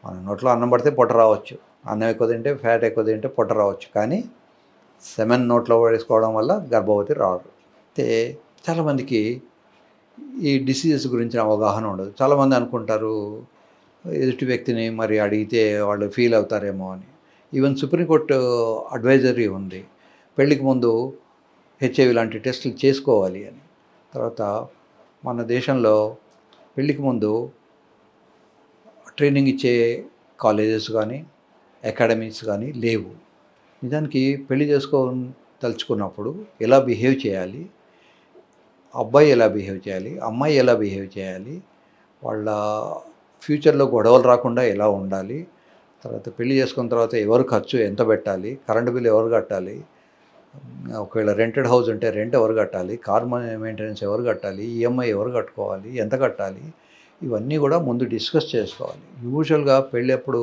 మన నోట్లో అన్నం పడితే పొట్ట రావచ్చు, అన్నం ఎక్కువ తింటే ఫ్యాట్ ఎక్కువ తింటే పొట్ట రావచ్చు, కానీ సెమెన్ నోట్లో వేసుకోవడం వల్ల గర్భవతి రాదు. అయితే చాలామందికి ఈ డిసీజెస్ గురించి అవగాహన ఉండదు. చాలామంది అనుకుంటారు ఎదుటి వ్యక్తిని మరి అడిగితే వాళ్ళు ఫీల్ అవుతారేమో అని. ఈవెన్ సుప్రీంకోర్టు అడ్వైజరీ ఉంది, పెళ్ళికి ముందు హెచ్ఐవి లాంటి టెస్టులు చేసుకోవాలి అని. తర్వాత మన దేశంలో పెళ్ళికి ముందు ట్రైనింగ్ ఇచ్చే కాలేజెస్ కానీ అకాడమీస్ కానీ లేవు. నిజానికి పెళ్లి తలుచుకున్నప్పుడు ఎలా బిహేవ్ చేయాలి, అబ్బాయి ఎలా బిహేవ్ చేయాలి, అమ్మాయి ఎలా బిహేవ్ చేయాలి, వాళ్ళ ఫ్యూచర్లో గొడవలు రాకుండా ఎలా ఉండాలి, తర్వాత పెళ్లి చేసుకున్న తర్వాత ఎవరు ఖర్చు ఎంత పెట్టాలి, కరెంటు బిల్ ఎవరు కట్టాలి, ఒకవేళ రెంటెడ్ హౌస్ ఉంటే రెంట్ ఎవరు కట్టాలి, కార్ మెయింటెనెన్స్ ఎవరు కట్టాలి, ఈఎంఐ ఎవరు కట్టుకోవాలి, ఎంత కట్టాలి, ఇవన్నీ కూడా ముందు డిస్కస్ చేసుకోవాలి. యూజువల్గా పెళ్ళి అప్పుడు